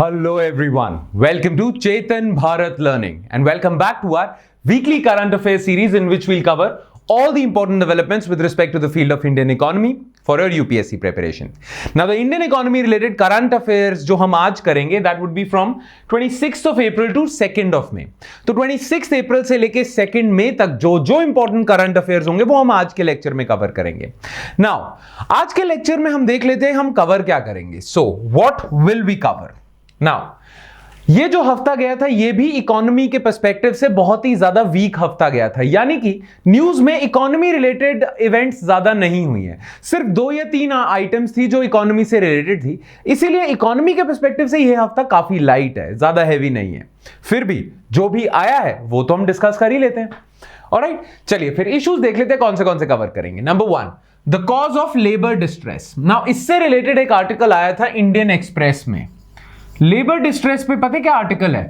Hello everyone, welcome to Chetan Bharat Learning and welcome back to our weekly current affairs series in which we'll cover all the important developments with respect to the field of Indian economy for your UPSC preparation. Now the Indian economy related current affairs जो हम आज करेंगे that would be from 26th of April to 2nd of May. तो 26th April से लेके 2nd May तक जो important current affairs होंगे वो हम आज के लेक्चर में कवर करेंगे. Now आज के लेक्चर में हम देख लेते हैं हम कवर क्या करेंगे. So what will we cover? Now ये जो हफ्ता गया था ये भी इकोनॉमी के पर्सपेक्टिव से बहुत ही ज्यादा वीक हफ्ता गया था, यानी कि न्यूज में इकोनॉमी रिलेटेड इवेंट्स ज्यादा नहीं हुई हैं. सिर्फ 2 या 3 आइटम्स थी जो इकोनॉमी से रिलेटेड थी, इसीलिए इकोनॉमी के पर्सपेक्टिव से ये हफ्ता काफी लाइट है, ज्यादा हैवी नहीं है. फिर भी जो भी आया है वो तो हम डिस्कस कर ही लेते हैं. ऑलराइट, चलिए फिर इश्यूज देख लेते हैं कौन से कवर करेंगे. Number 1, the cause of labour distress. Now इससे रिलेटेड एक आर्टिकल आया था इंडियन एक्सप्रेस में. लेबर डिस्ट्रेस पे पता है क्या आर्टिकल है?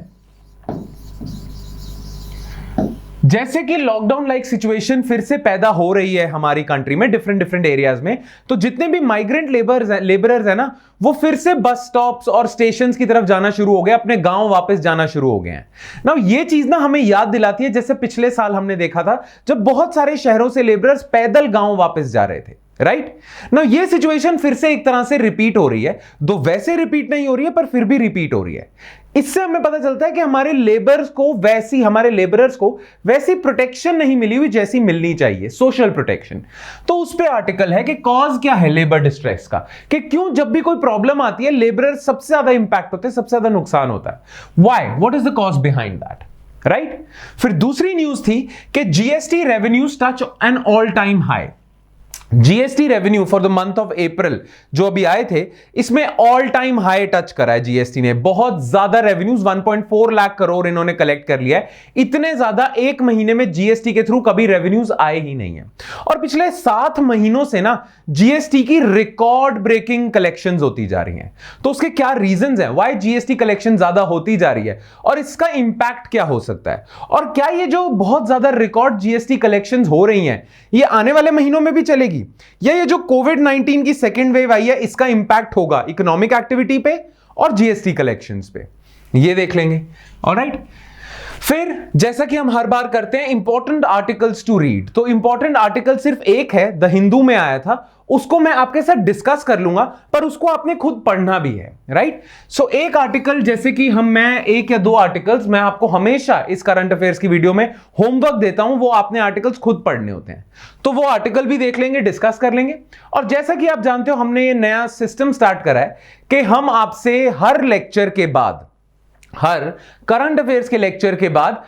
जैसे कि लॉकडाउन लाइक सिचुएशन फिर से पैदा हो रही है हमारी कंट्री में डिफरेंट एरियाज में, तो जितने भी माइग्रेंट लेबरर्स है ना वो फिर से बस स्टॉप्स और स्टेशंस की तरफ जाना शुरू हो गए, अपने गांव वापस जाना शुरू हो गए हैं. ना ये चीज ना हमें याद दिलाती है जैसे पिछले साल हमने देखा था जब बहुत सारे शहरों से लेबरर्स पैदल गांव वापस जा रहे थे. राइट ना, ये सिचुएशन फिर से एक तरह से रिपीट हो रही है, दो वैसे रिपीट नहीं हो रही है पर फिर भी रिपीट हो रही है. इससे हमें पता चलता है कि हमारे लेबरर्स को वैसी प्रोटेक्शन नहीं मिली हुई जैसी मिलनी चाहिए, सोशल प्रोटेक्शन. तो उस पे आर्टिकल है कि कॉज क्या है लेबर डिस्ट्रेस का, कि क्यों जब भी कोई प्रॉब्लम आती है लेबरर सबसे ज्यादा इंपैक्ट होते हैं, सबसे ज्यादा नुकसान होता है. Why, what is the cause behind that. Right, फिर दूसरी न्यूज थी कि GST revenues touch an all time high. GST revenue for the month of April जो अभी आए थे इसमें ऑल टाइम हाई टच करा है जीएसटी ने. बहुत ज्यादा रेवेन्यूज 1.4 लाख करोड़ इन्होंने कलेक्ट कर लिया है. इतने ज्यादा एक महीने में जीएसटी के थ्रू कभी रेवेन्यूज आए ही नहीं है. और पिछले 7 महीनों से ना जीएसटी की रिकॉर्ड ब्रेकिंग कलेक्शंस होती जा रही हैं. तो उसके क्या रीजंस हैं, व्हाई जीएसटी कलेक्शन ज्यादा होती जा रही है और इसका इंपैक्ट क्या हो सकता है, और क्या ये जो बहुत ज्यादा रिकॉर्ड जीएसटी कलेक्शंस हो रही हैं ये आने वाले महीनों में भी चलेगी, या ये जो कोविड-19 की सेकेंड वेव आई है इसका इंपैक्ट होगा इकोनॉमिक एक्टिविटी पे और जीएसटी कलेक्शंस पे, ये देख लेंगे. ऑलराइट, फिर जैसा कि हम हर बार करते हैं इंपॉर्टेंट आर्टिकल्स टू रीड, तो इंपॉर्टेंट आर्टिकल सिर्फ एक है, द हिंदू में आया था, उसको मैं आपके साथ डिस्कस कर लूंगा पर उसको आपने खुद पढ़ना भी है. राइट, सो एक आर्टिकल जैसे कि मैं 1 या 2 आर्टिकल्स मैं आपको हमेशा इस करंट अफेयर्स की वीडियो में होमवर्क देता हूं, वो आपने आर्टिकल्स खुद पढ़ने होते हैं, तो वो आर्टिकल भी देख लेंगे, डिस्कस कर लेंगे. और जैसा कि आप जानते हो हमने ये नया सिस्टम स्टार्ट करा है कि हम आपसे हर लेक्चर के बाद, हर करंट अफेयर्स के लेक्चर के बाद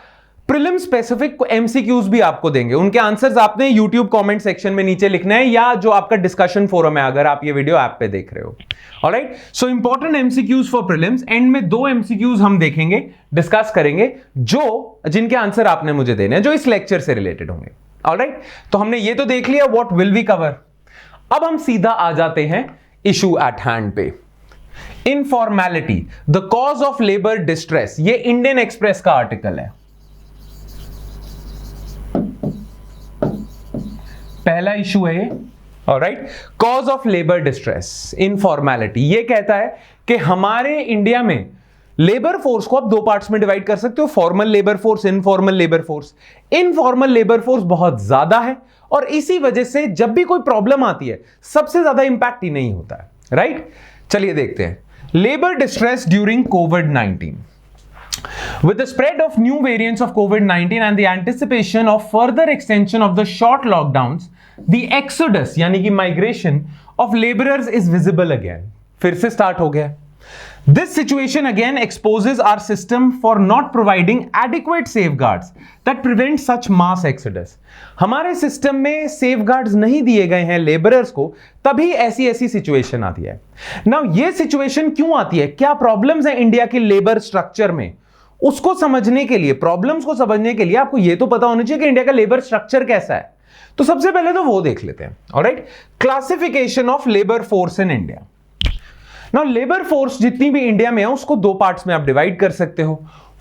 प्रीलिम स्पेसिफिक एमसीक्यूज भी आपको देंगे. उनके आंसर्स आपने यूट्यूब कमेंट सेक्शन में नीचे लिखना है या जो आपका डिस्कशन फोरम है अगर आप ये वीडियो ऐप पे देख रहे हो. Alright, so important MCQs for prelims. And में 2 एमसीक्यूज हम देखेंगे, डिस्कस करेंगे, जिनके आंसर आपने मुझे देने हैं जो इस लेक्चर से रिलेटेड होंगे. ऑलराइट, तो हमने ये तो देख लिया व्हाट विल वी कवर. अब हम सीधा आ जाते हैं इशू एट हैंड पे. Informality, the cause of labour distress, ये इंडियन एक्सप्रेस का आर्टिकल है. पहला इशू है, all right, cause of labour distress, informality. ये कहता है कि हमारे इंडिया में लेबर फोर्स को आप 2 पार्ट्स में डिवाइड कर सकते हो, formal labour force, informal labour force. Informal labour force बहुत ज्यादा है और इसी वजह से जब भी कोई प्रॉब्लम आती है सबसे ज्यादा इंपैक्ट ही नहीं होता है. राइट, चलिए देखते हैं. Labour distress during covid. With the spread of new variants of COVID-19 and the anticipation of further extension of the short lockdowns, the exodus यानी कि migration of laborers is visible again. फिर से start हो गया. This situation again exposes our system for not providing adequate safeguards that prevent such mass exodus. हमारे system में safeguards नहीं दिए गए हैं लेबरर्स को, तभी ऐसी सिचुएशन आती है. Now ये सिचुएशन क्यों आती है, क्या प्रॉब्लम्स है इंडिया के लेबर स्ट्रक्चर में, उसको समझने के लिए, प्रॉब्लम्स को समझने के लिए आपको यह तो पता होना चाहिए कि इंडिया का लेबर स्ट्रक्चर कैसा है. तो सबसे पहले तो वो देख लेते हैं. Alright, classification of labour force in India. Now labour force जितनी भी इंडिया में है उसको 2 पार्ट्स में आप डिवाइड कर सकते हो.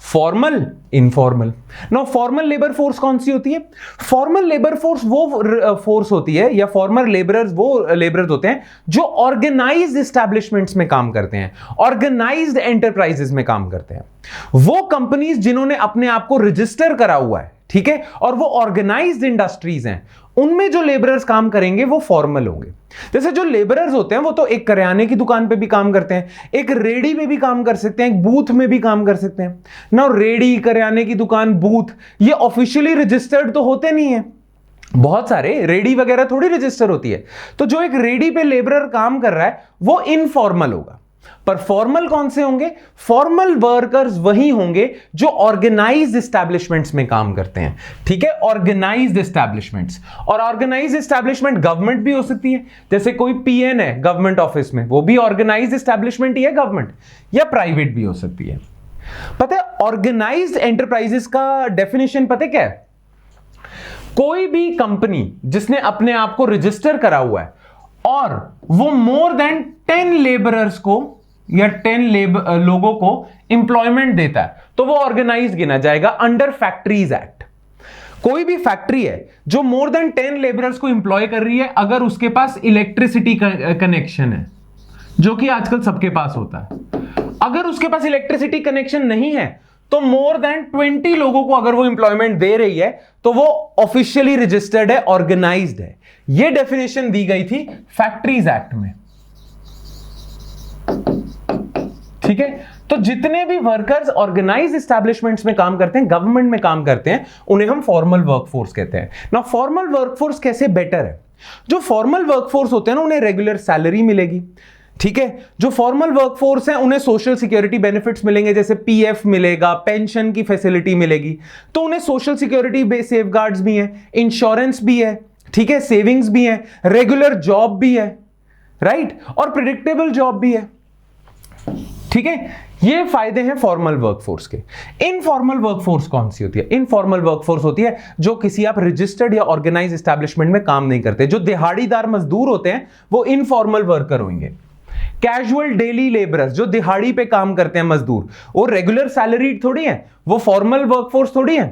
Formal, informal. Now formal labour force कौन सी होती है? फॉर्मल लेबर फोर्स वो फोर्स होती है, या फॉर्मल लेबरर्स वो लेबरर्स होते हैं जो ऑर्गेनाइज्ड एस्टैब्लिशमेंट्स में काम करते हैं, ऑर्गेनाइज्ड एंटरप्राइजेस में काम करते हैं। वो कंपनीज जिन्होंने अपने आप को रजिस्टर करा हुआ है, ठीक है, और वो ऑर्गेनाइज्ड इंडस्ट्रीज हैं, उनमें जो लेबरर्स काम करेंगे वो फॉर्मल होंगे। जैसे जो लेबरर्स होते हैं वो तो एक करियाने की दुकान पे भी काम करते हैं, एक रेडी में भी काम कर सकते हैं, एक बूथ में भी काम कर सकते हैं ना। रेडी, करियाने की दुकान, बूथ, ये ऑफिशियली रजिस्टर्ड तो होते नहीं है। बहुत सारे रेडी वगैरह थोड़ी रजिस्टर होती है। तो जो एक रेडी पे लेबरर काम कर रहा है वो इनफॉर्मल होगा। पर फॉर्मल कौन से होंगे? फॉर्मल वर्कर्स वही होंगे जो ऑर्गेनाइज्ड एस्टैब्लिशमेंट्स में काम करते हैं, ठीक है, ऑर्गेनाइज्ड एस्टैब्लिशमेंट्स। और ऑर्गेनाइज्ड एस्टैब्लिशमेंट गवर्नमेंट भी हो सकती है, जैसे कोई पीएन है गवर्नमेंट ऑफिस में, वो भी ऑर्गेनाइज्ड एस्टैब्लिशमेंट ही है गवर्नमेंट, या प्राइवेट भी हो सकती है। पता है ऑर्गेनाइज्ड एंटरप्राइजेस का डेफिनेशन पता है क्या है? कोई भी कंपनी जिसने अपने आप को रजिस्टर करा हुआ है और वो मोर देन 10 लेबरर्स को या 10 लोगों को इंप्लॉयमेंट देता है, तो वो ऑर्गेनाइज्ड गिना जाएगा अंडर फैक्ट्रीज एक्ट। कोई भी फैक्ट्री है जो मोर देन 10 लेबरर्स को इंप्लॉय कर रही है, अगर उसके पास इलेक्ट्रिसिटी कनेक्शन है, जो कि आजकल सबके पास होता है, अगर उसके पास इलेक्ट्रिसिटी कनेक्शन नहीं है तो मोर देन 20 लोगों को अगर वो इंप्लॉयमेंट दे रही है तो वो ऑफिशियली रजिस्टर्ड है, ऑर्गेनाइज्ड है। ये डेफिनेशन दी गई थी फैक्ट्रीज एक्ट में, ठीक है। तो जितने भी वर्कर्स ऑर्गेनाइज्ड एस्टैब्लिशमेंट्स में काम करते हैं, गवर्नमेंट में काम करते हैं, उन्हें हम फॉर्मल वर्कफोर्स कहते हैं। ना फॉर्मल वर्कफोर्स कैसे बेटर है? जो फॉर्मल वर्कफोर्स होते हैं ना, उन्हें रेगुलर सैलरी मिलेगी, ठीक है। जो फॉर्मल वर्कफोर्स है उन्हें सोशल सिक्योरिटी बेनिफिट्स मिलेंगे, जैसे पीएफ मिलेगा, पेंशन की फैसिलिटी मिलेगी। तो उन्हें सोशल सिक्योरिटी सेफगार्ड्स भी हैं, इंश्योरेंस भी है, ठीक है, सेविंग्स भी है, रेगुलर जॉब भी है, राइट, और प्रिडिक्टेबल जॉब भी है, ठीक है। ये फायदे हैं फॉर्मल वर्कफोर्स के। इनफॉर्मल वर्कफोर्स कौन सी होती है? इनफॉर्मल वर्कफोर्स होती है जो किसी आप रजिस्टर्ड या ऑर्गेनाइज्ड एस्टैब्लिशमेंट में काम नहीं करते। जो दिहाड़ीदार मजदूर होते हैं वो इनफॉर्मल वर्कर होंगे। कैजुअल डेली लेबरर्स जो दिहाड़ी पे काम करते हैं मजदूर, वो रेगुलर सैलरीड थोड़ी है, वो फॉर्मल वर्कफोर्स थोड़ी है,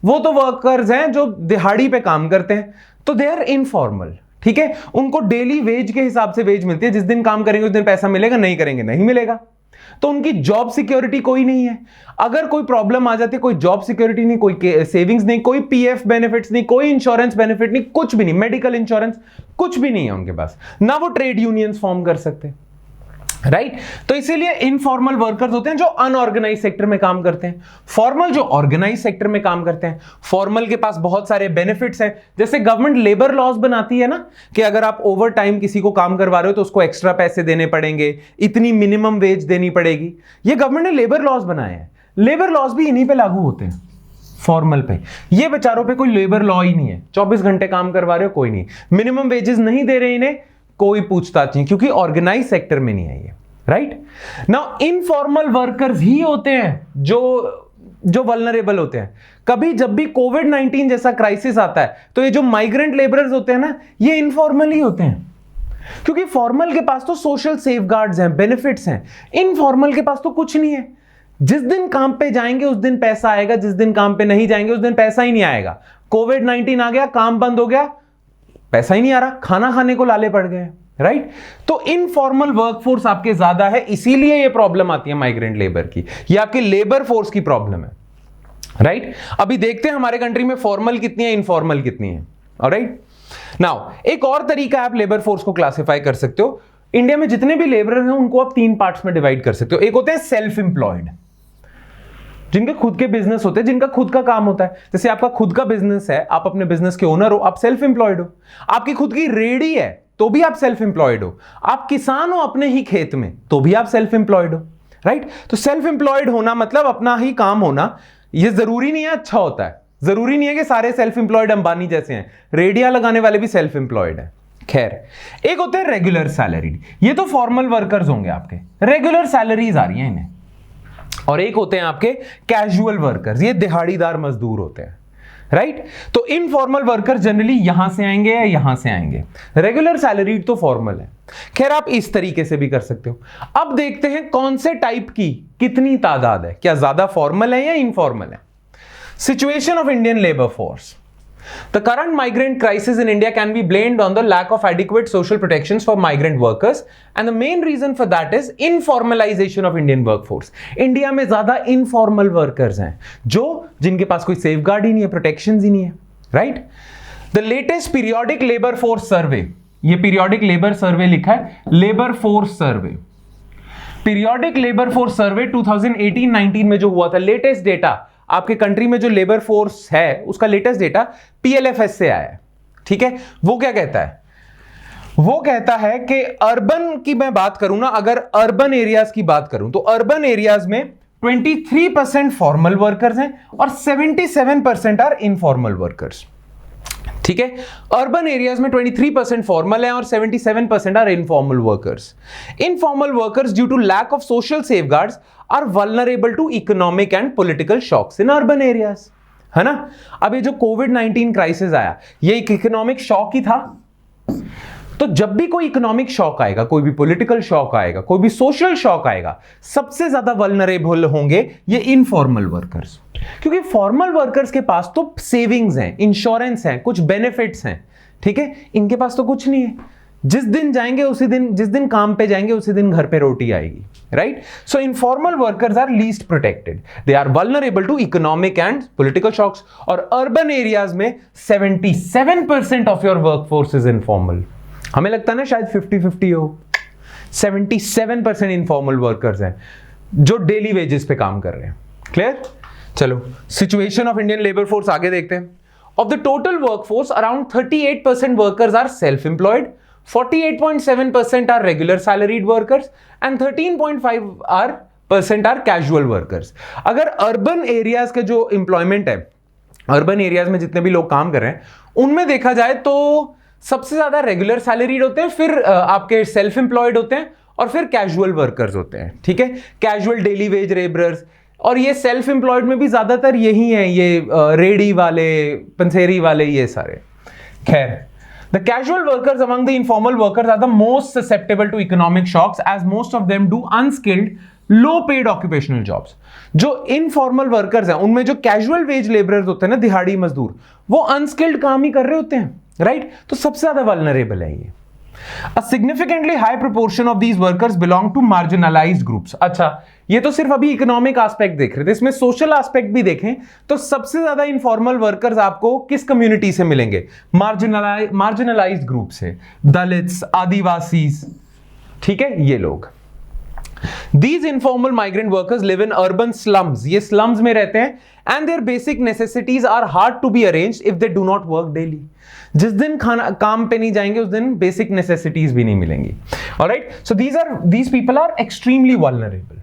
वो तो वर्कर्स हैं जो दिहाड़ी पे काम करते हैं, तो दे आर इनफॉर्मल, ठीक है। उनको डेली वेज के हिसाब से वेज मिलती है, जिस दिन काम करेंगे उस दिन पैसा मिलेगा, नहीं करेंगे नहीं मिलेगा। तो उनकी जॉब सिक्योरिटी कोई नहीं है। अगर कोई प्रॉब्लम आ जाती है, कोई जॉब सिक्योरिटी नहीं, कोई सेविंग्स नहीं, कोई पीएफ बेनिफिट्स नहीं, कोई इंश्योरेंस बेनिफिट नहीं, कुछ भी नहीं, मेडिकल इंश्योरेंस कुछ भी नहीं है उनके पास, ना वो ट्रेड यूनियंस फॉर्म कर सकते, राइट। तो इसीलिए इनफॉर्मल वर्कर्स होते हैं जो अनऑर्गेनाइज सेक्टर में काम करते हैं, फॉर्मल जो ऑर्गेनाइज सेक्टर में काम करते हैं। फॉर्मल के पास बहुत सारे बेनिफिट्स हैं, जैसे गवर्नमेंट लेबर लॉज बनाती है ना, कि अगर आप ओवर टाइम किसी को काम करवा रहे हो तो उसको एक्स्ट्रा पैसे देने पड़ेंगे, इतनी मिनिमम वेज देनी पड़ेगी। ये गवर्नमेंट ने लेबर लॉज बनाए हैं। लेबर लॉज भी इन्हीं पे लागू होते हैं, फॉर्मल पे। ये बेचारों पे कोई लेबर लॉ ही नहीं है, 24 घंटे काम करवा रहे हो कोई नहीं, मिनिमम वेजेस नहीं दे रहे इन्हें, कोई पूछताछ नहीं, क्योंकि ऑर्गेनाइज सेक्टर में नहीं है ये, राइट। नाउ इनफॉर्मल वर्कर्स ही होते हैं जो वल्नरेबल होते हैं। कभी जब भी कोविड-19 जैसा क्राइसिस आता है तो ये जो माइग्रेंट लेबरर्स होते हैं ना, ये इनफॉर्मल ही होते हैं, क्योंकि फॉर्मल के पास तो सोशल सेफगार्ड्स हैं, बेनिफिट्स हैं, इनफॉर्मल के पास तो कुछ नहीं है। जिस दिन काम पे जाएंगे उस दिन पैसा आएगा, जिस दिन काम पे नहीं जाएंगे उस दिन पैसा ही नहीं आएगा। कोविड-19 आ गया, काम बंद हो गया, पैसा ही नहीं आ रहा, खाना खाने को लाले पड़ गए, राइट। तो इनफॉर्मल वर्कफोर्स आपके ज्यादा है, इसीलिए ये प्रॉब्लम आती है माइग्रेंट लेबर की, ये आपके लेबर फोर्स की प्रॉब्लम है, राइट। अभी देखते हैं हमारे कंट्री में फॉर्मल कितनी है, इनफॉर्मल कितनी है, ऑलराइट। नाउ एक और तरीका आप लेबर फोर्स को क्लासिफाई कर सकते हो। इंडिया में जितने भी लेबरर हैं उनको आप 3 पार्ट्स में डिवाइड कर सकते हो। एक होते हैं सेल्फ एम्प्लॉयड, जिनके खुद के बिजनेस होते हैं, जिनका खुद का काम होता है। जैसे आपका खुद का बिजनेस है, आप अपने बिजनेस के ओनर हो, आप सेल्फ एम्प्लॉयड हो। आपकी खुद की रेडी है तो भी आप सेल्फ एम्प्लॉयड हो। आप किसान हो अपने ही खेत में तो भी आप सेल्फ एम्प्लॉयड हो, राइट। तो सेल्फ एम्प्लॉयड होना मतलब अपना ही काम होना। ये जरूरी नहीं है अच्छा होता है, जरूरी नहीं है कि सारे सेल्फ एम्प्लॉयड अंबानी जैसे हैं, रेडिया लगाने वाले भी सेल्फ एम्प्लॉयड है। खैर, एक होते हैं रेगुलर सैलरीड, ये तो फॉर्मल वर्कर्स होंगे आपके, रेगुलर सैलरीज आ रही हैं इन्हें। और एक होते हैं आपके कैजुअल वर्कर्स, ये दिहाड़ीदार मजदूर होते हैं, राइट? तो इनफॉर्मल वर्कर जनरली यहां से आएंगे या यहां से आएंगे, रेगुलर सैलरीड तो फॉर्मल है। खैर आप इस तरीके से भी कर सकते हो। अब देखते हैं कौन से टाइप की कितनी तादाद है, क्या ज्यादा फॉर्मल है या इनफॉर्मल है। Situation of Indian labour force. The current migrant crisis in India can be blamed on the lack of adequate social protections for migrant workers, and the main reason for that is informalization of Indian workforce. India में ज्यादा informal workers हैं, जो जिनके पास कोई safeguard ही नहीं है, protections ही नहीं है, right? The latest periodic labor force survey, ये periodic labor survey लिखा है, labor force survey, periodic labor force survey 2018-19 में जो हुआ था, latest data आपके कंट्री में जो लेबर फोर्स है उसका लेटेस्ट डेटा पीएलएफएस से आया है, ठीक है? वो क्या कहता है? वो कहता है कि अर्बन की मैं बात करूं ना, अगर अर्बन एरियाज की बात करूं तो अर्बन एरियाज में 23% फॉर्मल वर्कर्स हैं और 77% आर इनफॉर्मल वर्कर्स, ठीक है? अर्बन एरियाज में 23% फॉर्मल है और 77% are informal workers. Informal workers due to lack of social safeguards are vulnerable to economic and political shocks in urban areas, है ना? अब ये जो कोविड-19 क्राइसिस आया, ये एक इकोनॉमिक शॉक ही था। तो जब भी कोई इकोनॉमिक शॉक आएगा, कोई भी पॉलिटिकल शॉक आएगा, कोई भी सोशल शॉक आएगा, सबसे ज्यादा वल्नरेबल होंगे ये इनफॉर्मल वर्कर्स, क्योंकि फॉर्मल वर्कर्स के पास तो सेविंग्स हैं, इंश्योरेंस हैं, कुछ बेनिफिट्स हैं, ठीक है? इनके पास तो कुछ नहीं है। जिस दिन जाएंगे उसी दिन, जिस दिन काम पे जाएंगे उसी दिन घर पे रोटी आएगी, right? So informal workers are least protected, they are vulnerable to economic and political shocks. और अर्बन एरियाज में 77% of your workforce is informal. हमें लगता है ना शायद 50-50 हो, 77% इनफॉर्मल वर्कर्स हैं जो डेली वेजेस पे काम कर रहे हैं। क्लियर? चलो situation of Indian labour force आगे देखते हैं। Of the total workforce around 38% workers are self employed, 48.7% are regular salaried workers and 13.5% are casual workers. अगर अर्बन एरियाज के जो एम्प्लॉयमेंट है, अर्बन एरियाज में जितने भी लोग काम कर रहे हैं, उनमें देखा जाए तो सबसे ज्यादा रेगुलर सैलरीड होते हैं, फिर आपके सेल्फ एम्प्लॉयड होते हैं और फिर कैजुअल वर्कर्स होते हैं, ठीक है? कैजुअल डेली वेज लेबरर्स, और ये सेल्फ एम्प्लॉयड में भी ज्यादातर यही है, ये रेडी वाले, पंसेरी वाले, ये सारे। खैर, the casual workers among the informal workers are the most susceptible to economic shocks as most of them do unskilled low paid occupational jobs. जो informal workers हैं उनमें जो casual wage laborers होते हैं ना, दिहाड़ी मजदूर, वो unskilled काम ही कर रहे होते हैं, राइट? तो सबसे ज्यादा vulnerable है ये। A significantly high proportion of these workers belong to marginalized groups. अच्छा, ये तो सिर्फ अभी इकोनॉमिक एस्पेक्ट देख रहे थे, इसमें सोशल एस्पेक्ट भी देखें तो सबसे ज्यादा इनफॉर्मल वर्कर्स आपको किस कम्युनिटी से मिलेंगे? मार्जिनलाइज्ड ग्रुप से, दलित्स, आदिवासी, ठीक है? ये लोग। These informal migrant workers live in urban slums. ये slums में रहते हैं and their basic necessities are hard to be arranged if they do not work daily. जिस दिन काम पे नहीं जाएंगे उस दिन basic necessities भी नहीं मिलेंगी. Alright? So these people are extremely vulnerable.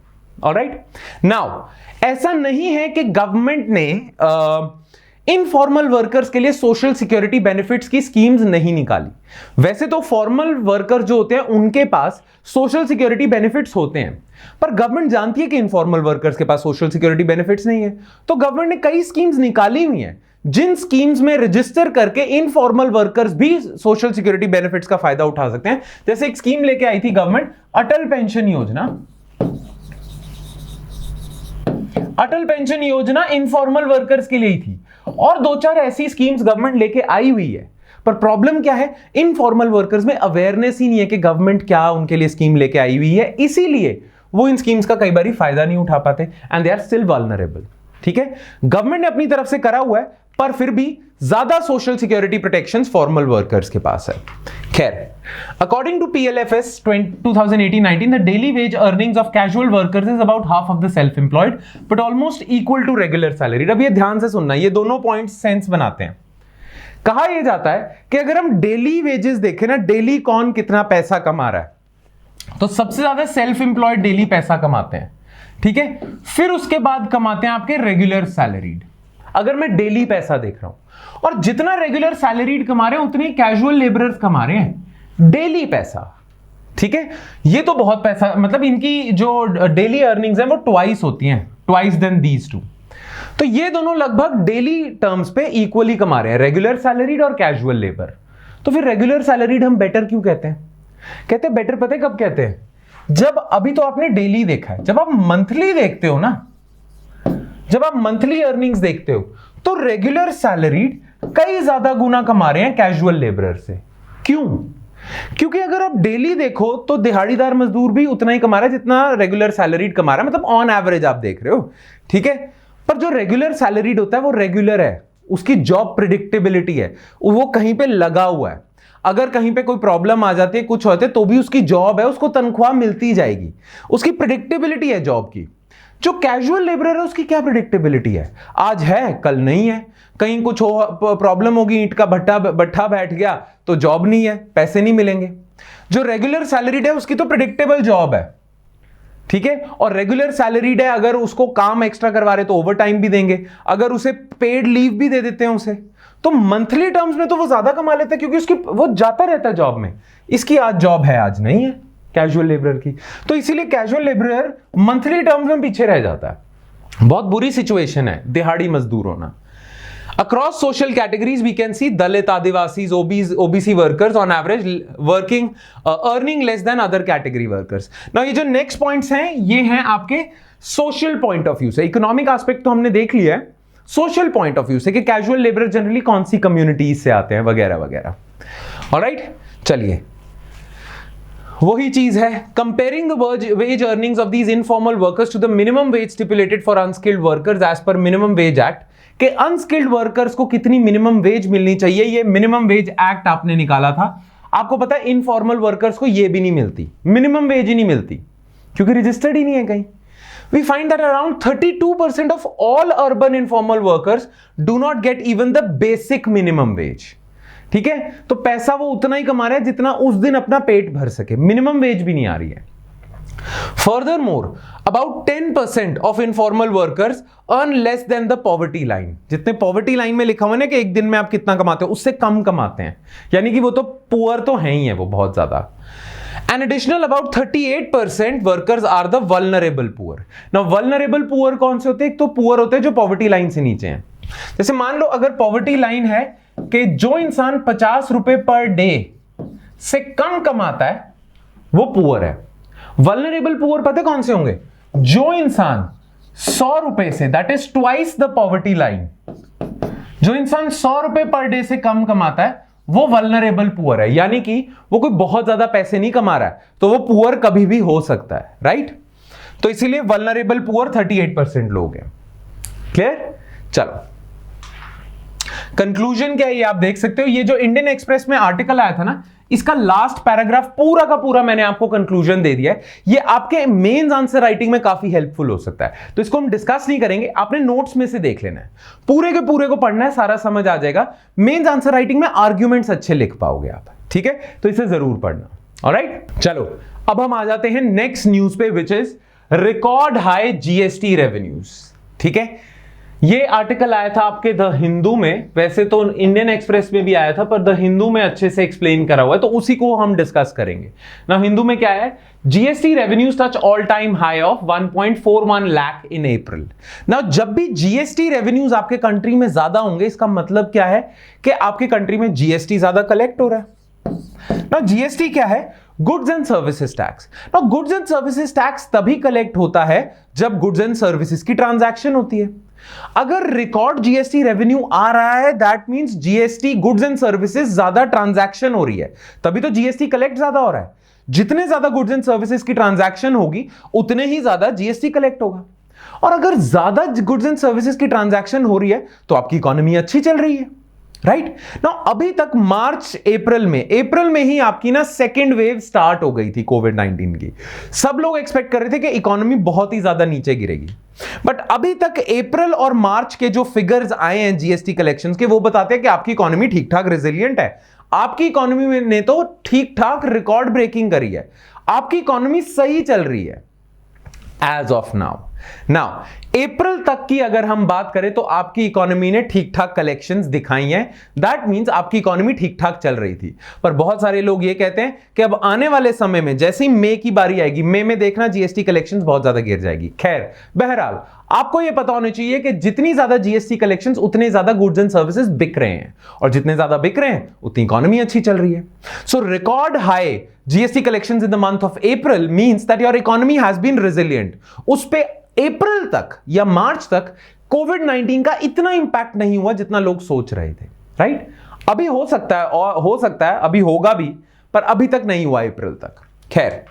Alright? Now, ऐसा नहीं है कि गवर्नमेंट ने इनफॉर्मल वर्कर्स के लिए सोशल सिक्योरिटी बेनिफिट्स की स्कीम्स नहीं निकाली। वैसे तो फॉर्मल वर्कर जो होते हैं उनके पास सोशल सिक्योरिटी बेनिफिट्स होते हैं, पर गवर्नमेंट जानती है कि इनफॉर्मल वर्कर्स के पास सोशल सिक्योरिटी बेनिफिट्स नहीं है, तो गवर्नमेंट ने कई स्कीम्स निकाली हुई हैं जिन स्कीम्स में रजिस्टर करके इनफॉर्मल वर्कर्स भी सोशल सिक्योरिटी बेनिफिट्स का फायदा उठा सकते हैं। जैसे एक स्कीम लेके आई थी गवर्नमेंट, अटल पेंशन योजना। अटल पेंशन योजना इनफॉर्मल वर्कर्स के लिए ही थी, और दो चार ऐसी स्कीम्स गवर्नमेंट लेके आई हुई है, पर प्रॉब्लम क्या है? इनफॉर्मल वर्कर्स में अवेयरनेस ही नहीं है कि गवर्नमेंट क्या उनके लिए स्कीम लेके आई हुई है, इसीलिए वो इन स्कीम्स का कई बार फायदा नहीं उठा पाते and they are still vulnerable, ठीक है? गवर्नमेंट ने अपनी तरफ से करा हुआ है, पर फिर भी ज्यादा social security protections formal workers के पास है। खैर, according to PLFS 2018-19, the daily wage earnings of casual workers is about half of the self-employed, but almost equal to regular salary. अब ये ध्यान से सुनना, ये दोनों पॉइंट्स सेंस बनाते हैं। कहा यह जाता है कि अगर हम डेली वेजेस देखें ना, डेली कौन कितना पैसा कमा रहा है, तो सबसे ज्यादा सेल्फ एम्प्लॉयड डेली पैसा कमाते हैं, ठीक है? फिर उसके बाद कमाते हैं आपके रेगुलर सैलरीड। अगर मैं डेली पैसा देख रहा हूं, और जितना रेगुलर सैलरीड कमा रहे हैं उतने कैजुअल लेबरर्स कमा रहे हैं डेली पैसा, ठीक है? ये तो बहुत पैसा, मतलब इनकी जो डेली अर्निंग्स हैं वो ट्वाइस होती हैं, ट्वाइस देन दीज टू। तो ये दोनों लगभग डेली टर्म्स पे इक्वली कमा रहे हैं, रेगुलर सैलरीड और कैजुअल लेबर। तो फिर रेगुलर सैलरीड हम बेटर क्यों कहते हैं? कहते हैं बेटर, पता है कब कहते हैं? जब अभी तो आपने डेली देखा है, जब आप मंथली देखते हो ना, जब आप मंथली अर्निंग्स देखते हो, तो रेगुलर सैलरीड कई ज्यादा गुना कमा रहे हैं कैजुअल लेबरर से। क्यों? क्योंकि अगर आप डेली देखो तो दिहाड़ीदार मजदूर भी उतना ही कमा रहा है जितना रेगुलर सैलरीड कमा रहा है, मतलब ऑन एवरेज आप देख रहे हो, ठीक है। पर जो रेगुलर सैलरीड होता है वो रेगुलर है, उसकी जॉब प्रिडिक्टेबिलिटी है, वो कहीं पे लगा हुआ है। अगर कहीं पे कोई प्रॉब्लम आ जाती है, कुछ होते तो भी उसकी जॉब है, उसको तनख्वाह मिलती जाएगी, उसकी प्रिडिक्टेबिलिटी है जॉब की। जो कैजुअल लेबरर है उसकी क्या प्रिडिक्टेबिलिटी है? आज है कल नहीं है, कहीं कुछ हो, प्रॉब्लम होगी, ईंट का भट्ठा बैठ गया तो जॉब नहीं है, पैसे नहीं मिलेंगे। जो रेगुलर सैलरीड है उसकी तो प्रिडिक्टेबल जॉब है, ठीक है। और रेगुलर सैलरीड है, अगर उसको काम एक्स्ट्रा करवा रहे तो ओवर टाइम भी देंगे, अगर उसे पेड लीव भी दे देते हैं उसे, तो मंथली टर्म्स में तो वो ज्यादा कमा लेता है क्योंकि उसकी वो जाता रहता है जॉब में। इसकी आज जॉब है, आज नहीं है कैजुअल लेबरर की, तो इसीलिए कैजुअल लेबरर मंथली टर्म्स में पीछे रह जाता है। बहुत बुरी सिचुएशन है दिहाड़ी मजदूर होना। Across social categories, we can see Dalit, Adivasis, OBC workers on average working, earning less than other category workers. Now ये जो next points हैं, ये हैं आपके social point of view से। Economic aspect तो हमने देख लिया है, social point of view से कि casual laborer generally कौन सी communities से आते हैं वगैरह वगैरह। Alright, चलिए, वही चीज है, comparing the wage earnings of these informal workers to the minimum wage stipulated for unskilled workers as per Minimum Wage Act, कि अनस्किल्ड वर्कर्स को कितनी मिनिमम वेज मिलनी चाहिए। ये मिनिमम वेज एक्ट आपने निकाला था। आपको पता है इनफॉर्मल वर्कर्स को ये भी नहीं मिलती, मिनिमम वेज ही नहीं मिलती, क्योंकि रजिस्टर्ड ही नहीं है कहीं। We find that around 32% of all urban informal workers do not get even the basic minimum wage, ठीक है। तो पैसा वो उतना ही कमा रहे हैं जितना उस दिन अपना पेट भर सके, मिनिमम वेज भी नहीं आ रही है। Furthermore, about 10% of informal workers earn less than the poverty line. जितने poverty line में लिखा हुआ है ना कि एक दिन में आप कितना कमाते हो, उससे कम कमाते हैं, यानी कि वो तो पुअर तो हैं ही है वो बहुत ज्यादा। An additional about 38% workers are the vulnerable poor. Now vulnerable poor कौन से होते हैं? एक तो पुअर होते हैं जो poverty line से नीचे हैं। जैसे मान लो अगर poverty line है कि जो इंसान 50 रुपए पर डे से कम कमाता है वो पुअर है। वल्नरेबल पुअर पता कौन से होंगे? जो इंसान 100 रुपए से, that is twice the poverty line, जो इंसान 100 रुपए पर डे से कम कमाता है वो वल्नरेबल पुअर है, यानी कि वो कोई बहुत ज्यादा पैसे नहीं कमा रहा है, तो वो पुअर कभी भी हो सकता है, राइट। तो इसीलिए वल्नरेबल पुअर 38% लोग हैं। क्लियर? चलो, कंक्लूजन क्या है ये आप देख सकते हो। ये जो इंडियन एक्सप्रेस में आर्टिकल आया था ना, इसका लास्ट पैराग्राफ पूरा का पूरा मैंने आपको कंक्लूजन दे दिया है। ये आपके मेंस आंसर राइटिंग में काफी हेल्पफुल हो सकता है, तो इसको हम डिस्कस नहीं करेंगे, आपने नोट्स में से देख लेना है, पूरे के पूरे को पढ़ना है, सारा समझ आ जाएगा। मेंस आंसर राइटिंग में आर्ग्यूमेंट्स अच्छे लिख पाओगे आप, ठीक है, तो इसे जरूर पढ़ना। ऑलराइट, चलो अब हम आ जाते हैं नेक्स्ट न्यूज पे, which is record high GST revenues. ठीक है, ये आर्टिकल आया था आपके द हिंदू में, वैसे तो इंडियन एक्सप्रेस में भी आया था, पर द हिंदू में अच्छे से एक्सप्लेन करा हुआ है, तो उसी को हम डिस्कस करेंगे ना। हिंदू में क्या है? GST revenues touch all time high of 1.41 lakh in April. ना जब भी जीएसटी रेवेन्यूज आपके कंट्री में ज्यादा होंगे, इसका मतलब क्या है कि आपके कंट्री में जीएसटी ज्यादा कलेक्ट हो रहा है ना। जीएसटी क्या है? Goods and services tax. ना गुड्स एंड सर्विसेज टैक्स तभी कलेक्ट होता है जब गुड्स एंड सर्विसेज की ट्रांजैक्शन होती है। अगर रिकॉर्ड जीएसटी रेवेन्यू आ रहा है, that means GST goods and services ज्यादा ट्रांजैक्शन हो रही है, तभी तो जीएसटी कलेक्ट ज्यादा हो रहा है। जितने ज्यादा गुड्स एंड सर्विसेज की ट्रांजैक्शन होगी उतने ही ज्यादा जीएसटी कलेक्ट होगा। और अगर ज्यादा गुड्स एंड सर्विसेज की ट्रांजैक्शन हो रही है तो आपकी इकोनॉमी अच्छी चल रही है, राइट ना। अभी तक मार्च अप्रैल में ही आपकी ना सेकेंड वेव स्टार्ट हो गई थी कोविड-19 की। सब लोग एक्सपेक्ट कर रहे थे कि इकोनॉमी बहुत ही ज्यादा नीचे गिरेगी, बट अभी तक अप्रैल और मार्च के जो फिगर्स आए हैं जीएसटी कलेक्शंस के, वो बताते हैं कि आपकी इकोनॉमी ठीक ठाक रेजिलिएंट है। आपकी इकोनॉमी ने तो ठीक ठाक रिकॉर्ड ब्रेकिंग करी है, आपकी इकोनॉमी सही चल रही है एज ऑफ नाउ। अप्रैल तक की अगर हम बात करें तो आपकी इकोनॉमी ने ठीक ठाक कलेक्शंस दिखाई हैं। दैट मींस आपकी इकोनॉमी ठीक ठाक चल रही थी। पर बहुत सारे लोग ये कहते हैं कि अब आने वाले समय में जैसे ही मई की बारी आएगी, मई में देखना जीएसटी कलेक्शंस बहुत ज्यादा गिर जाएगी। खैर, बहरहाल आपको यह पता होना चाहिए कि जितनी ज्यादा जीएसटी कलेक्शंस उतने ज्यादा गुड्स एंड सर्विसेज बिक रहे हैं, और जितने ज्यादा बिक रहे हैं उतनी इकोनॉमी अच्छी चल रही है। सो record high GST collections in the month of April means that your economy has been resilient. उस पे अप्रैल तक या मार्च तक कोविड-19 का इतना इंपैक्ट नहीं हुआ जितना लोग सोच रहे थे, राइट? अभी हो सकता है, और हो सकता है अभी होगा भी, पर अभी तक नहीं हुआ अप्रैल तक। खैर,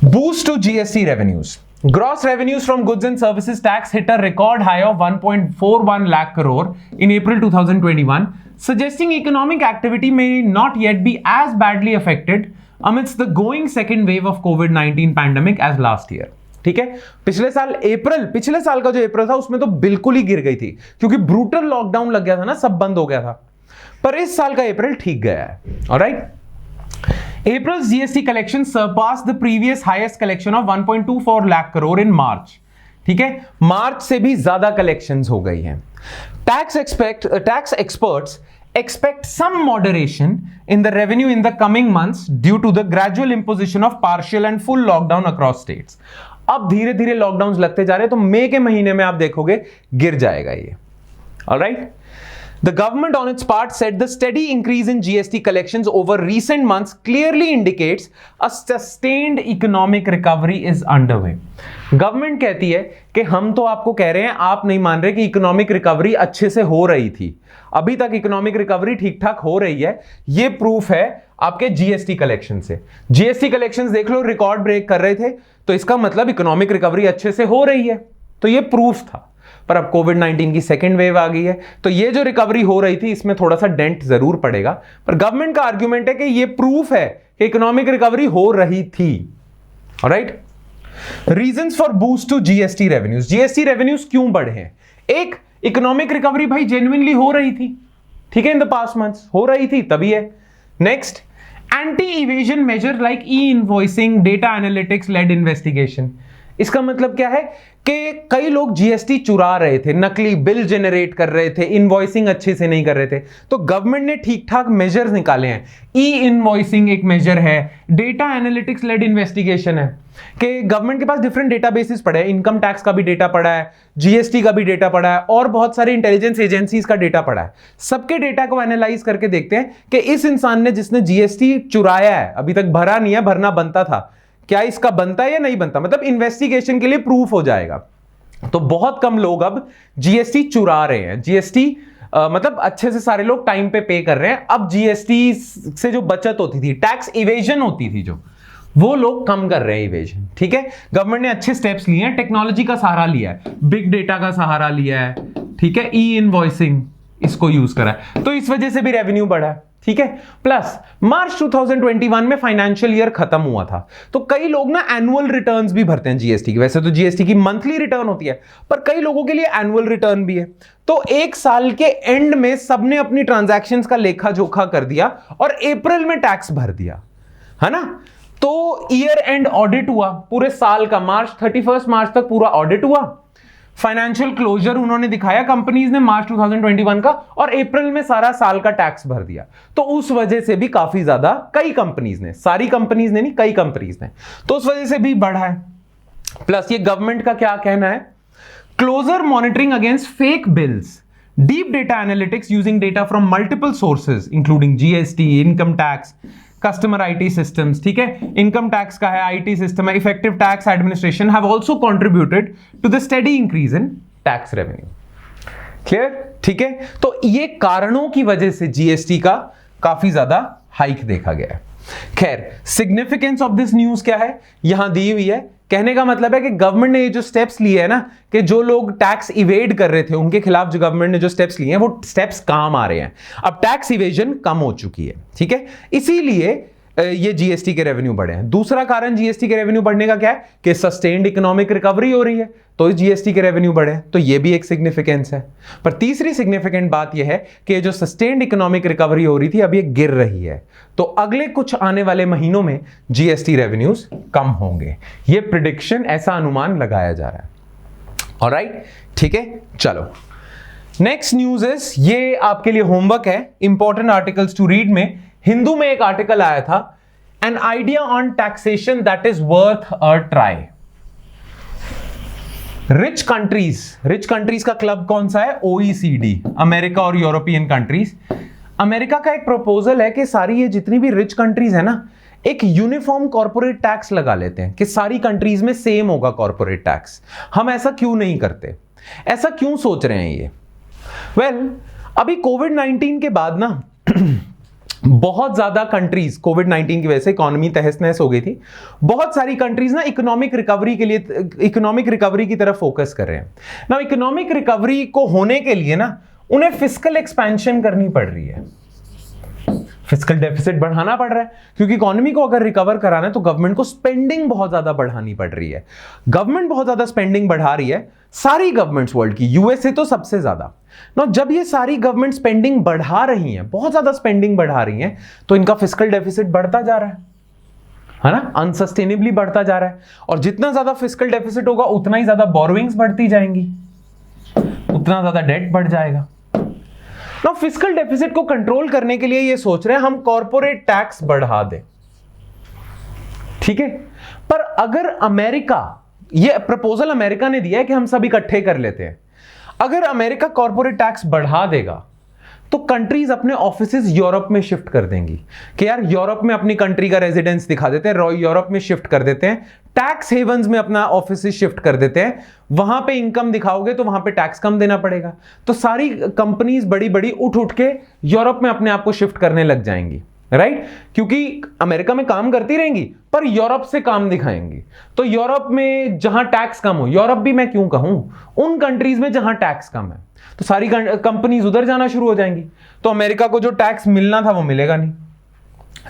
boost to GST revenues. Gross revenues from goods and services tax hit a record high of 1.41 lakh crore in April 2021, suggesting economic activity may not yet be as badly affected amidst the going second wave of COVID-19 pandemic as last year. ठीक है, पिछले साल का जो अप्रैल था उसमें तो बिल्कुल ही गिर गई थी, क्योंकि ब्रूटल लॉकडाउन लग गया था ना, सब बंद हो गया था। पर इस साल का अप्रैल ठीक गया है। Alright, April's GST collection surpassed the previous highest collection of 1.24 lakh crore in March. ठीक है, मार्च से भी ज्यादा कलेक्शंस हो गई हैं। Tax experts expect some moderation in the revenue in the coming months due to the gradual imposition of partial and full lockdown across states. अब धीरे धीरे लॉकडाउन लगते जा रहे हैं, तो मई के महीने में आप देखोगे गिर जाएगा ये। Alright? The government on its part said the steady increase in GST collections over recent months clearly indicates a sustained economic recovery is underway. Government कहती है कि हम तो आपको कह रहे हैं, आप नहीं मान रहे कि इकोनॉमिक रिकवरी अच्छे से हो रही थी। अभी तक इकोनॉमिक रिकवरी ठीक ठाक हो रही है। ये प्रूफ है आपके जीएसटी कलेक्शन से। जीएसटी कलेक्शंस देख लो, रिकॉर्ड ब्रेक कर रहे थे, तो इसका मतलब इकोनॉमिक रिकवरी अच्छे से हो रही है। तो ये प्रूफ था। पर अब कोविड-19 की सेकेंड वेव आ गई है, तो ये जो रिकवरी हो रही थी इसमें थोड़ा सा डेंट जरूर पड़ेगा। पर गवर्नमेंट का आर्ग्यूमेंट है कि ये प्रूफ है कि इकोनॉमिक रिकवरी हो रही थी। Alright, reasons for boost to GST revenues. GST revenues क्यों बढ़े हैं? एक, इकोनॉमिक रिकवरी भाई जेन्युइनली हो रही थी, ठीक है, इन द पास्ट मंथ्स हो रही थी, तभी है। Next, anti evasion measure like e invoicing, data analytics led investigation. इसका मतलब क्या है कि कई लोग जीएसटी चुरा रहे थे, नकली बिल जनरेट कर रहे थे, इनवॉइसिंग अच्छे से नहीं कर रहे थे, तो गवर्नमेंट ने ठीक ठाक मेजर्स निकाले हैं। ई इनवॉइसिंग एक मेजर है, डेटा एनालिटिक्स लेड इन्वेस्टिगेशन है कि गवर्नमेंट के पास डिफरेंट डेटाबेसेस पड़े हैं, इनकम टैक्स का भी डेटा पड़ा है, जीएसटी का भी डेटा पड़ा है, और बहुत सारे इंटेलिजेंस एजेंसीज का डेटा पड़ा है। सबके डेटा को एनालाइज करके देखते हैं कि इस इंसान ने जिसने जीएसटी चुराया है, अभी तक भरा नहीं है, भरना बनता था, क्या इसका बनता है या नहीं बनता, मतलब इन्वेस्टिगेशन के लिए प्रूफ हो जाएगा। तो बहुत कम लोग अब जीएसटी चुरा रहे हैं। जीएसटी मतलब अच्छे से सारे लोग टाइम पे कर रहे हैं। अब जीएसटी से जो बचत होती थी, टैक्स इवेजन होती थी जो, वो लोग कम कर रहे हैं इवेजन। ठीक है, गवर्नमेंट ने अच्छे स्टेप्स लिए हैं, टेक्नोलॉजी का सहारा लिया है, बिग डेटा का सहारा लिया है, ठीक है, ई इनवॉइसिंग इसको यूज करा है, तो इस वजह से भी रेवेन्यू बढ़ा है। ठीक है, प्लस मार्च 2021 में फाइनेंशियल ईयर खत्म हुआ था, तो कई लोग ना एनुअल रिटर्न्स भी भरते हैं जीएसटी की। वैसे तो जीएसटी की मंथली रिटर्न होती है, पर कई लोगों के लिए एनुअल रिटर्न भी है। तो एक साल के एंड में सबने अपनी ट्रांजैक्शंस का लेखा जोखा कर दिया और अप्रैल में टैक्स भर दिया, है ना। तो ईयर एंड ऑडिट हुआ पूरे साल का, मार्च 31 मार्च तक पूरा ऑडिट हुआ, फाइनेंशियल क्लोजर उन्होंने दिखाया कंपनीज ने मार्च 2021 का, और अप्रैल में सारा साल का टैक्स भर दिया। तो उस वजह से भी काफी ज्यादा कई कंपनीज ने, सारी कंपनीज ने नहीं, कई कंपनीज ने, तो उस वजह से भी बढ़ा है। प्लस ये गवर्नमेंट का क्या कहना है, closer monitoring against fake bills, deep data analytics using data from multiple sources including GST, income tax, customer IT systems, ठीक है, इनकम टैक्स का है, आईटी सिस्टम है, effective tax administration have also contributed to the steady increase in tax revenue. Clear? ठीक है, तो ये कारणों की वजह से जीएसटी का काफी ज्यादा हाइक देखा गया है। खैर, सिग्निफिकेंस ऑफ दिस न्यूज क्या है, यहां दी हुई है। कहने का मतलब है कि गवर्नमेंट ने ये जो स्टेप्स लिए हैं ना, कि जो लोग टैक्स इवेड कर रहे थे उनके खिलाफ जो गवर्नमेंट ने जो स्टेप्स लिए हैं वो स्टेप्स काम आ रहे हैं। अब टैक्स इवेजन कम हो चुकी है, ठीक है, इसीलिए ये जीएसटी के रेवेन्यू बढ़े हैं। दूसरा कारण जीएसटी के रेवेन्यू बढ़ने का क्या है कि सस्टेन्ड इकोनॉमिक रिकवरी हो रही है, तो जीएसटी के रेवेन्यू बढ़े, तो ये भी एक सिग्निफिकेंस है। पर तीसरी सिग्निफिकेंट बात यह है कि जो सस्टेन्ड इकोनॉमिक रिकवरी हो रही थी अब ये गिर रही है, तो अगले कुछ आने वाले महीनों में जीएसटी रेवेन्यूज कम होंगे। ये प्रिडिक्शन, ऐसा अनुमान लगाया जा रहा है। ऑलराइट, ठीक है। चलो नेक्स्ट न्यूज इज, ये आपके लिए होमवर्क है, इंपॉर्टेंट आर्टिकल्स टू रीड में हिंदू में एक आर्टिकल आया था, an idea on taxation that is worth a try. Rich countries का क्लब कौन सा है? OECD, अमेरिका और यूरोपियन कंट्रीज। अमेरिका का एक प्रपोजल है कि सारी ये जितनी भी रिच कंट्रीज है ना, एक यूनिफॉर्म कॉर्पोरेट टैक्स लगा लेते हैं कि सारी कंट्रीज में सेम होगा कॉर्पोरेट टैक्स। हम ऐसा क्यों नहीं करते? ऐसा क्यों सोच रहे हैं ये? वेल, अभी कोविड-19 के बाद ना बहुत ज्यादा कंट्रीज, कोविड-19 की वजह से इकोनॉमी तहस नहस हो गई थी, बहुत सारी कंट्रीज ना इकोनॉमिक रिकवरी की तरफ फोकस कर रहे हैं ना। इकोनॉमिक रिकवरी को होने के लिए ना उन्हें फिस्कल एक्सपेंशन करनी पड़ रही है, फिस्कल डेफिसिट बढ़ाना पड़ रहा है, क्योंकि इकोनॉमी को अगर रिकवर कराना है तो गवर्नमेंट को स्पेंडिंग बहुत ज्यादा बढ़ानी पड़ रही है। गवर्नमेंट बहुत ज्यादा स्पेंडिंग बढ़ा रही है, सारी गवर्नमेंट्स वर्ल्ड की, यूएसए तो सबसे ज्यादा ना। जब ये सारी गवर्नमेंट स्पेंडिंग बढ़ा रही हैं, बहुत ज्यादा स्पेंडिंग बढ़ा रही हैं, तो इनका फिस्कल डेफिसिट बढ़ता जा रहा है ना, अनसस्टेनेबली बढ़ता जा रहा है। और जितना ज्यादा फिस्कल डेफिसिट होगा उतना ही ज्यादा बोरोइंग्स बढ़ती जाएंगी, उतना ज्यादा डेट बढ़ जाएगा ना। फिस्कल डेफिसिट को कंट्रोल करने के लिए ये सोच रहे हैं हम कॉर्पोरेट टैक्स बढ़ा दें, ठीक है। पर अगर अमेरिका, ये प्रपोजल अमेरिका ने दिया है कि हम सब इकट्ठे कर लेते हैं, अगर अमेरिका कॉर्पोरेट टैक्स बढ़ा देगा तो कंट्रीज अपने ऑफिसेज यूरोप में शिफ्ट कर देंगी कि यार यूरोप में अपनी कंट्री का रेजिडेंस दिखा देते हैं, यूरोप में शिफ्ट कर देते हैं, टैक्स हेवंस में अपना ऑफिसेज शिफ्ट कर देते हैं, वहां पे इनकम दिखाओगे तो वहां पे टैक्स कम देना पड़ेगा। तो सारी कंपनीज बड़ी बड़ी उठ उठ के यूरोप में अपने आप को शिफ्ट करने लग जाएंगी, राइट क्योंकि अमेरिका में काम करती रहेंगी पर यूरोप से काम दिखाएंगी। तो यूरोप में जहां टैक्स कम हो, यूरोप भी मैं क्यों कहूं, उन कंट्रीज में जहां टैक्स कम है तो सारी कंपनीज उधर जाना शुरू हो जाएंगी, तो अमेरिका को जो टैक्स मिलना था वो मिलेगा नहीं,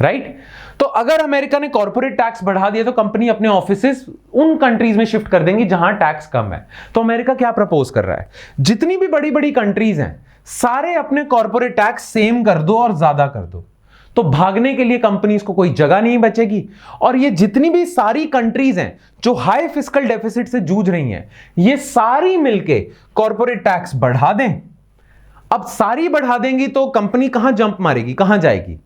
राइट। तो अगर अमेरिका ने कॉर्पोरेट टैक्स बढ़ा दिया तो कंपनी अपने ऑफिसेस उन कंट्रीज में शिफ्ट कर देंगी जहां टैक्स कम है। तो अमेरिका क्या प्रपोज कर रहा है, जितनी भी बड़ी बड़ी कंट्रीज हैं सारे अपने कॉर्पोरेट टैक्स सेम कर दो और ज्यादा कर दो, तो भागने के लिए कंपनीज को कोई जगह नहीं बचेगी। और ये जितनी भी सारी कंट्रीज हैं जो हाई फिस्कल डेफिसिट से जूझ रही हैं, ये सारी मिलके कॉर्पोरेट टैक्स बढ़ा दें। अब सारी बढ़ा देंगी तो कंपनी कहां जंप मारेगी, कहां जाएगी,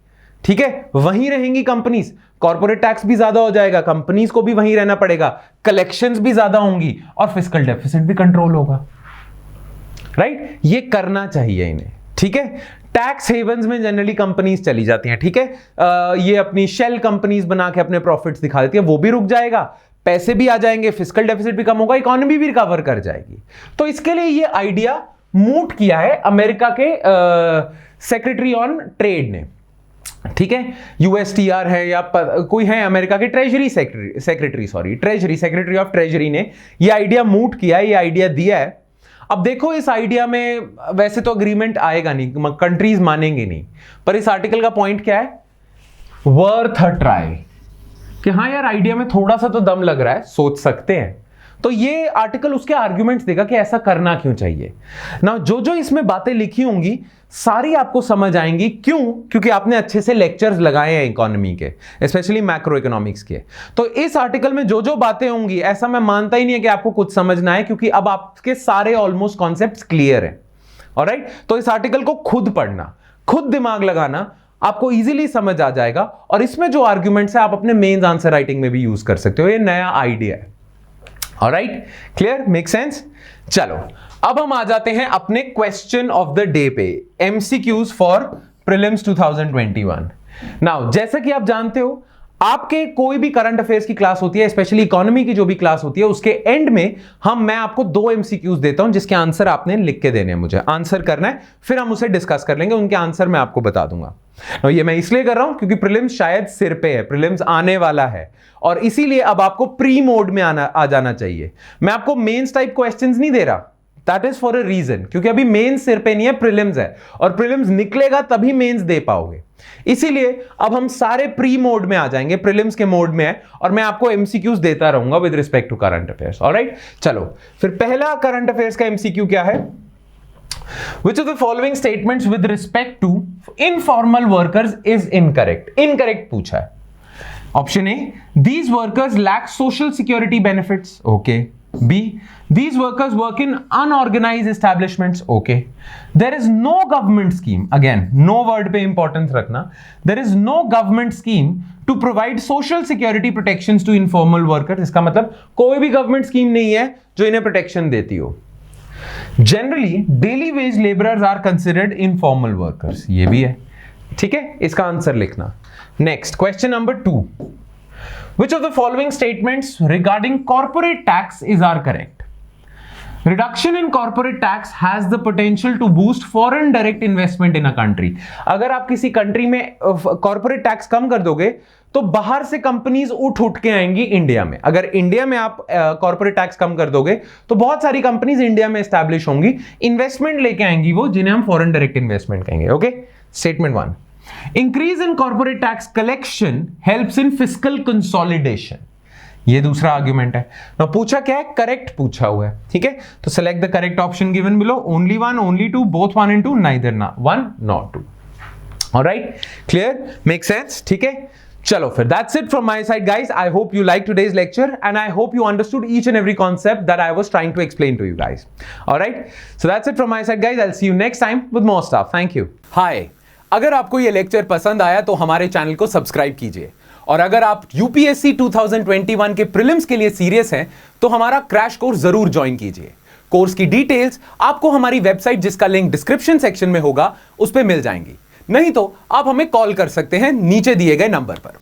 ठीक है, वहीं रहेंगी कंपनीज। कॉर्पोरेट टैक्स भी ज्यादा हो जाएगा, कंपनीज को भी वहीं रहना पड़ेगा, कलेक्शंस भी ज्यादा होंगी और फिस्कल डेफिसिट भी कंट्रोल होगा, राइट। ये करना चाहिए इन्हें, ठीक है। टैक्स हेवंस में जनरली कंपनीज चली जाती हैं, ठीक है, ये अपनी शेल कंपनीज बना के अपने प्रॉफिट्स दिखा देती है, वो भी रुक जाएगा, पैसे भी आ जाएंगे, फिस्कल डेफिसिट भी कम होगा, इकोनॉमी भी रिकवर कर जाएगी। तो इसके लिए ये आइडिया मूट किया है अमेरिका के सेक्रेटरी ऑन ट्रेड ने, ठीक है, USTR है या कोई है अमेरिका के ट्रेजरी सेक्रेटरी ऑफ ट्रेजरी ने ये आइडिया मूट किया है, ये आइडिया दिया है। अब देखो इस आइडिया में वैसे तो अग्रीमेंट आएगा नहीं, कंट्रीज मानेंगे नहीं, पर इस आर्टिकल का पॉइंट क्या है, वर्थ अ ट्राई, कि हाँ यार आइडिया में थोड़ा सा तो दम लग रहा है, सोच सकते हैं। तो ये आर्टिकल उसके आर्ग्यूमेंट्स देगा कि ऐसा करना क्यों चाहिए ना। जो जो इसमें बातें लिखी होंगी सारी आपको समझ आएंगी, क्यों, क्योंकि आपने अच्छे से लेक्चर्स लगाए हैं इकोनॉमी के, स्पेशली मैक्रो इकोनॉमिक्स के। तो इस आर्टिकल में जो जो बातें होंगी ऐसा मैं मानता ही नहीं है कि आपको कुछ समझना है, क्योंकि अब आपके सारे ऑलमोस्ट कॉन्सेप्ट्स क्लियर हैं, ऑलराइट। तो इस आर्टिकल को खुद पढ़ना, खुद दिमाग लगाना, आपको इजीली समझ आ जाएगा। और इसमें जो आर्ग्यूमेंट्स है आप अपने मेंस आंसर राइटिंग में भी यूज कर सकते हो, ये नया आइडिया है, ऑलराइट, क्लियर, मेक सेंस। चलो अब हम आ जाते हैं अपने क्वेश्चन ऑफ द डे पे, MCQs फॉर प्रीलिम्स 2021। नाउ जैसा कि आप जानते हो आपके कोई भी करंट अफेयर्स की क्लास होती है, स्पेशली इकोनॉमी की जो भी क्लास होती है, उसके एंड में मैं आपको 2 MCQs देता हूं जिसके आंसर आपने लिख के देने हैं, मुझे आंसर करना है, फिर हम उसे डिस्कस कर लेंगे, उनके आंसर मैं आपको बता दूंगा। ये मैं इसलिए कर रहा हूं क्योंकि प्रीलिम्स शायद सिर पे है, प्रीलिम्स आने वाला है और इसीलिए अब आपको प्री मोड में आ जाना चाहिए। मैं आपको मेंस टाइप क्वेश्चंस नहीं दे रहा, that is for a reason, क्योंकि अभी मेंस सिर पे नहीं है, प्रीलिम्स है, और प्रीलिम्स निकलेगा तभी मेंस दे पाओगे। इसीलिए अब हम सारे प्री मोड में आ जाएंगे, प्रीलिम्स के मोड में है, और मैं आपको MCQs देता रहूंगा with respect to current affairs, alright. चलो फिर पहला करंट अफेयर्स का MCQ क्या है, Which of the following statements with respect to informal workers is incorrect? Incorrect पूछा है। Option A, these workers lack social security benefits. Okay. B. These workers work in unorganized establishments. Okay. There is no government scheme. Again, no word पे importance रखना. There is no government scheme to provide social security protections to informal workers. इसका मतलब कोई भी government scheme नहीं है जो इन्हें protection देती हो. Generally, daily wage laborers are considered informal workers. ये भी है. ठीक है, इसका आंसर लिखना. Next, question number 2. Which of the following statements regarding corporate tax is are correct? Reduction in corporate tax has the potential to boost foreign direct investment in a country. अगर आप किसी कंट्री में corporate tax कम कर दोगे तो बाहर से companies उठ के आएंगी इंडिया में. अगर इंडिया में आप कॉर्पोरेट टैक्स कम कर दोगे तो बहुत सारी कंपनीज इंडिया में एस्टैब्लिश होंगी, इन्वेस्टमेंट लेके आएंगी वो, जिन्हें हम फॉरेन डायरेक्ट इन्वेस्टमेंट कहेंगे. Okay, statement 1. Increase in corporate tax collection helps in fiscal consolidation. ये दूसरा आर्ग्यूमेंट है. ना पूछा क्या है? करेक्ट पूछा हुआ है. ठीक है, तो select the correct option given below. Only 1, only 2, both 1 and 2, neither 1 nor 2. Alright, clear, make sense? ठीक है, चलो फिर that's it from my side guys. I hope you liked today's lecture and I hope you understood each and every concept that I was trying to explain to you guys. Alright, so that's it from my side guys. I'll see you next time with more stuff. Thank you. Hi. अगर आपको ये lecture पसंद आया तो हमारे channel को subscribe कीजिए, और अगर आप यूपीएससी 2021 के प्रीलिम्स के लिए सीरियस हैं तो हमारा क्रैश कोर्स जरूर ज्वाइन कीजिए. कोर्स की डिटेल्स आपको हमारी वेबसाइट, जिसका लिंक डिस्क्रिप्शन सेक्शन में होगा, उस पर मिल जाएंगी. नहीं तो आप हमें कॉल कर सकते हैं नीचे दिए गए नंबर पर.